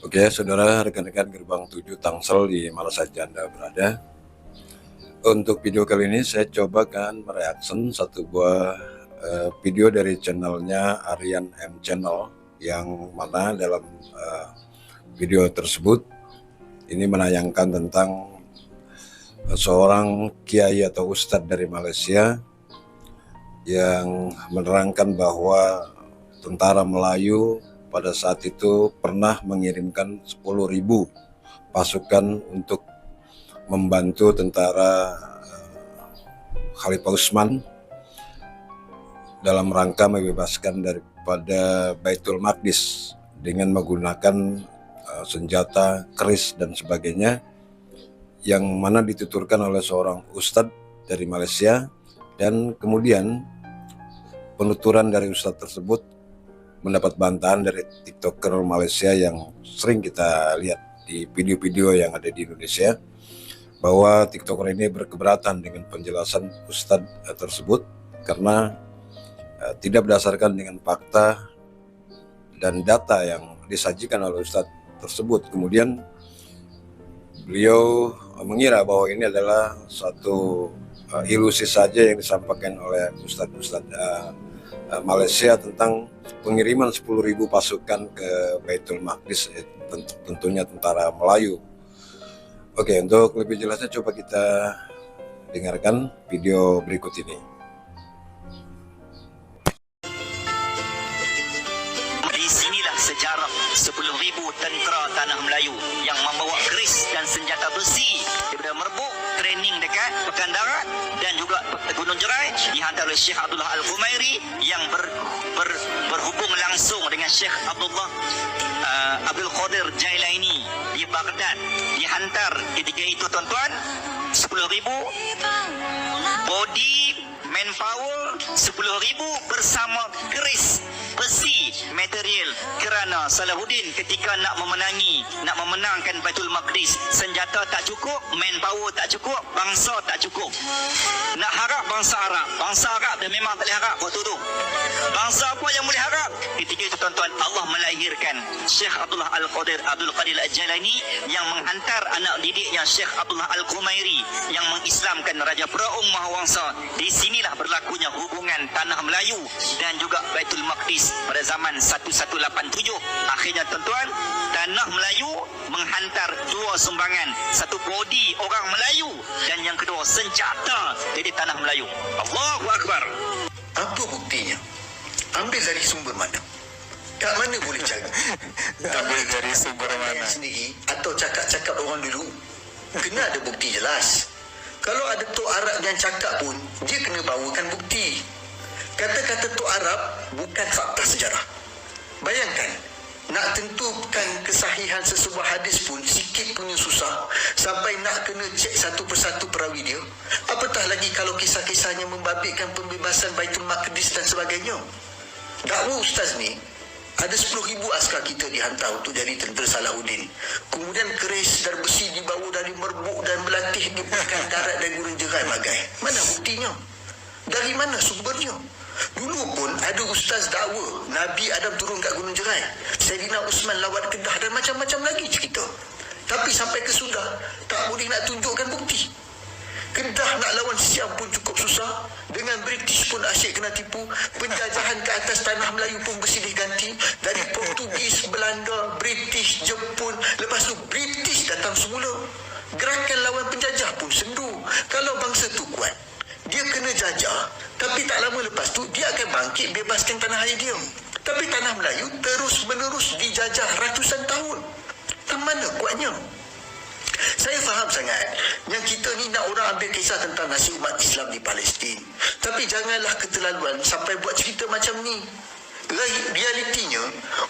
Oke, saudara, rekan-rekan Gerbang 7 Tangsel di mana saja Anda berada. Untuk video kali ini saya coba kan mereaction satu buah video dari channelnya Aryan M Channel, yang mana dalam video tersebut ini menayangkan tentang seorang kiai atau ustadz dari Malaysia yang menerangkan bahwa tentara Melayu pada saat itu pernah mengirimkan 10.000 pasukan untuk membantu tentara Khalifah Utsman dalam rangka membebaskan daripada Baitul Maqdis dengan menggunakan senjata keris dan sebagainya, yang mana dituturkan oleh seorang ustadz dari Malaysia. Dan kemudian penuturan dari ustadz tersebut mendapat bantahan dari tiktoker Malaysia yang sering kita lihat di video-video yang ada di Indonesia, bahwa tiktoker ini berkeberatan dengan penjelasan ustadz tersebut karena tidak berdasarkan dengan fakta dan data yang disajikan oleh ustadz tersebut. Kemudian beliau mengira bahwa ini adalah satu ilusi saja yang disampaikan oleh ustadz Malaysia tentang pengiriman 10.000 pasukan ke Baitul Maqdis, tentunya tentara Melayu. Oke, untuk lebih jelasnya coba kita dengarkan video berikut ini. Disinilah sejarah 10.000 tentera Tanah Melayu yang membawa keris dan senjata besi daripada Merbuk, training dekat Pekan Darat dan juga Gunung Jerai, dihantar oleh Syekh Abdullah Al-Khumairi yang berhubung langsung dengan Syekh Abdul Qadir Jailaini di Baghdad. Dihantar ketika itu tuan-tuan 10.000 body manpower, 10.000 bersama keris besi material, kerana Salahuddin ketika nak memenangkan Baitul Maqdis, senjata tak cukup, manpower tak cukup, bangsa tak cukup. Nak harap bangsa Arab dah memang tak boleh harap waktu tu. Bangsa apa yang boleh harap? Ketika itu tuan-tuan, Allah melahirkan Syekh Abdullah Al-Qadir Al-Jailani yang menghantar anak didiknya Syekh Abdullah Al-Khumairi yang mengislamkan Raja Peraung Mahawangsa. Di sinilah berlakunya hubungan Tanah Melayu dan juga Baitul Maqdis pada zaman 1187. Akhirnya tuan-tuan, Tanah Melayu menghantar dua sumbangan, satu bodi orang Melayu dan yang kedua senjata dari Tanah Melayu. Allahu Akbar. Apa buktinya? Ambil dari sumber mana? Kat mana boleh cari? Ambil dari sumber mana? Sendiri atau cakap-cakap orang dulu? Kena ada bukti jelas. Kalau ada Tok Arab yang cakap pun, dia kena bawakan bukti. Kata-kata Tok Arab bukan fakta sejarah. Bayangkan, nak tentukan kesahihan sesebuah hadis pun sikit punya susah, sampai nak kena cek satu persatu perawi dia. Apatah lagi kalau kisah-kisahnya membabitkan pembebasan Baitul Maqdis dan sebagainya. Dakwah ustaz ni, ada 10.000 askar kita dihantar untuk jadi tentera Salahuddin. Kemudian keris dan besi dibawa dari Merbuk dan berlatih di Pekan Darat dan Gunung Jerai bagai. Mana buktinya? Dari mana sumbernya? Dulu pun ada ustaz dakwa Nabi Adam turun kat Gunung Jerai, Sayyidina Utsman lawat Kedah dan macam-macam lagi cerita. Tapi sampai ke sudah tak boleh nak tunjukkan bukti. Kedah nak lawan Siam pun cukup susah. Dengan British pun asyik kena tipu. Penjajahan ke atas Tanah Melayu pun bersilih ganti. Dari Portugis, Belanda, British, Jepun. Lepas tu British datang semula. Gerakan lawan penjajah pun sendu. Kalau bangsa tu kuat, dia kena jajah. Tapi tak lama lepas tu dia akan bangkit bebaskan tanah air dia. Tapi Tanah Melayu terus menerus dijajah ratusan tahun. Tak mana kuatnya? Saya faham sangat yang kita ni nak orang ambil kisah tentang nasib umat Islam di Palestin. Tapi janganlah keterlaluan sampai buat cerita macam ni. Realitinya,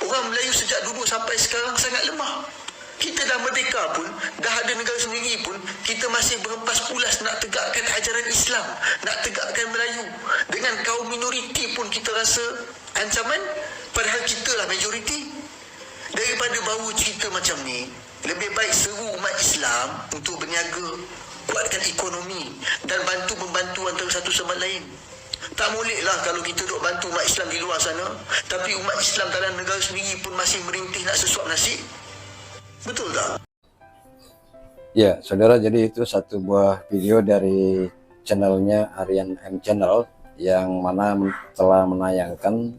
orang Melayu sejak dulu sampai sekarang sangat lemah. Kita dah merdeka pun, dah ada negara sendiri pun, kita masih berhempas pulas nak tegakkan ajaran Islam, nak tegakkan Melayu. Dengan kaum minoriti pun kita rasa ancaman, padahal kita lah majoriti. Daripada bawa cerita macam ni, lebih baik seru umat Islam untuk berniaga, kuatkan ekonomi dan bantu-membantu antara satu sama lain. Tak boleh lah kalau kita duk bantu umat Islam di luar sana, tapi umat Islam dalam negara sendiri pun masih merintih nak sesuap nasib. Betul tak? Ya, saudara, jadi itu satu buah video dari channelnya Aryan M Channel yang mana telah menayangkan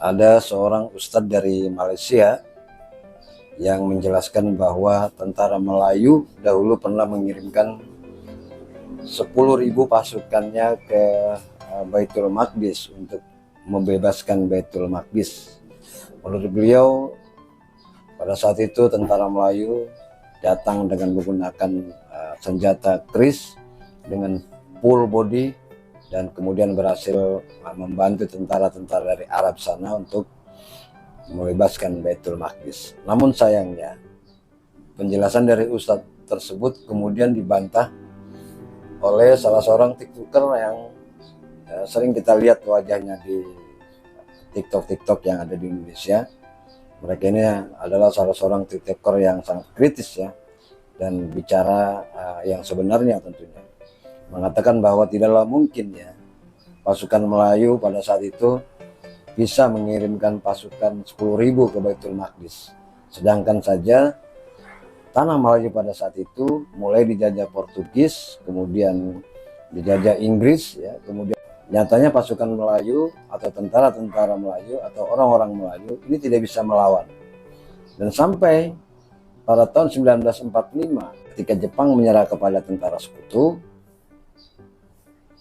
ada seorang ustadz dari Malaysia yang menjelaskan bahwa tentara Melayu dahulu pernah mengirimkan 10.000 pasukannya ke Baitul Maqdis untuk membebaskan Baitul Maqdis. Menurut beliau, pada saat itu tentara Melayu datang dengan menggunakan senjata keris dengan full body dan kemudian berhasil membantu tentara-tentara dari Arab sana untuk membebaskan Baitul Maqdis. Namun sayangnya penjelasan dari ustadz tersebut kemudian dibantah oleh salah seorang TikToker yang sering kita lihat wajahnya di TikTok yang ada di Indonesia. Mereka ini adalah salah seorang TikToker yang sangat kritis ya, dan bicara yang sebenarnya tentunya. Mengatakan bahwa tidaklah mungkin ya pasukan Melayu pada saat itu bisa mengirimkan pasukan 10.000 ke Baitul Maqdis. Sedangkan saja tanah Melayu pada saat itu mulai dijajah Portugis, kemudian dijajah Inggris ya, kemudian nyatanya pasukan Melayu atau tentara-tentara Melayu atau orang-orang Melayu ini tidak bisa melawan. Dan sampai pada tahun 1945 ketika Jepang menyerah kepada tentara sekutu,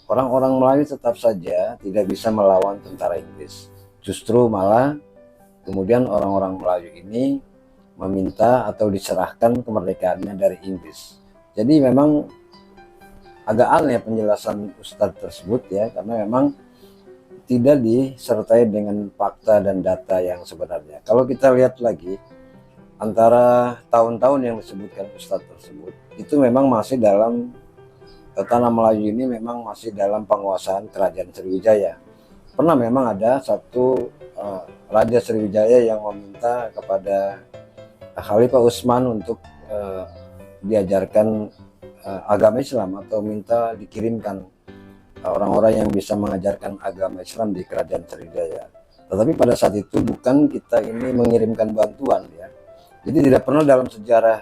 orang-orang Melayu tetap saja tidak bisa melawan tentara Inggris. Justru malah kemudian orang-orang Melayu ini meminta atau diserahkan kemerdekaannya dari Inggris. Jadi memang agak aneh penjelasan ustadz tersebut ya, karena memang tidak disertai dengan fakta dan data yang sebenarnya. Kalau kita lihat lagi antara tahun-tahun yang disebutkan ustadz tersebut, itu memang masih dalam tanah Melayu ini memang masih dalam penguasaan kerajaan Sriwijaya. Pernah memang ada satu Raja Sriwijaya yang meminta kepada Khalifah Utsman untuk diajarkan agama Islam atau minta dikirimkan orang-orang yang bisa mengajarkan agama Islam di kerajaan Sriwijaya. Tetapi pada saat itu bukan kita ini mengirimkan bantuan ya. Jadi tidak pernah dalam sejarah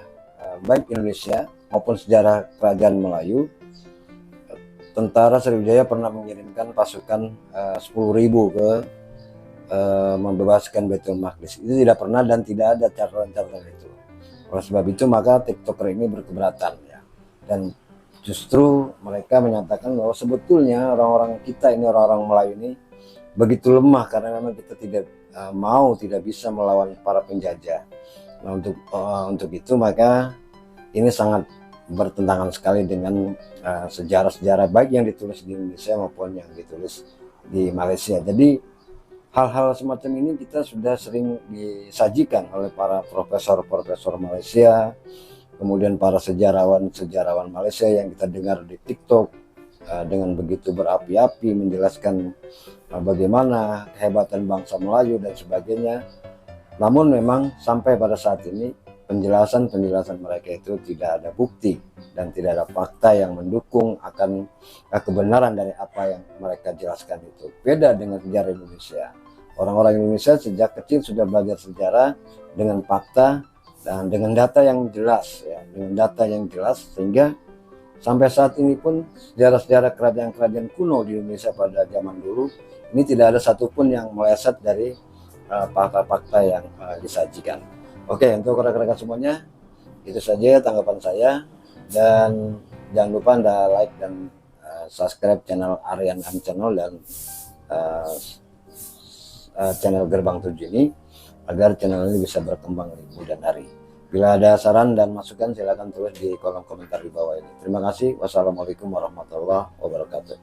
baik Indonesia maupun sejarah kerajaan Melayu tentara Sriwijaya pernah mengirimkan pasukan 10.000 ke membebaskan Baitul Maqdis. Itu tidak pernah dan tidak ada catatan itu. Oleh sebab itu maka TikToker ini berkeberatan ya. Dan justru mereka menyatakan bahwa sebetulnya orang-orang kita ini, orang-orang Melayu ini begitu lemah karena memang kita tidak tidak bisa melawan para penjajah. Nah untuk itu maka ini sangat bertentangan sekali dengan sejarah-sejarah baik yang ditulis di Indonesia maupun yang ditulis di Malaysia. Jadi hal-hal semacam ini kita sudah sering disajikan oleh para profesor-profesor Malaysia, kemudian para sejarawan Malaysia yang kita dengar di TikTok dengan begitu berapi-api menjelaskan bagaimana kehebatan bangsa Melayu dan sebagainya. Namun memang sampai pada saat ini penjelasan mereka itu tidak ada bukti dan tidak ada fakta yang mendukung akan kebenaran dari apa yang mereka jelaskan itu. Beda dengan sejarah Indonesia. Orang-orang Indonesia sejak kecil sudah belajar sejarah dengan fakta dan dengan data yang jelas ya, sehingga sampai saat ini pun sejarah-sejarah kerajaan-kerajaan kuno di Indonesia pada zaman dulu ini tidak ada satupun yang meleset dari fakta-fakta yang disajikan. Oke, untuk rekan-rekan semuanya itu saja tanggapan saya, dan jangan lupa Anda like dan subscribe channel Aryan M Channel dan channel Gerbang 7 ini agar channel ini bisa berkembang lebih mudah hari. Bila ada saran dan masukan silakan tulis di kolom komentar di bawah ini. Terima kasih. Wassalamualaikum warahmatullahi wabarakatuh.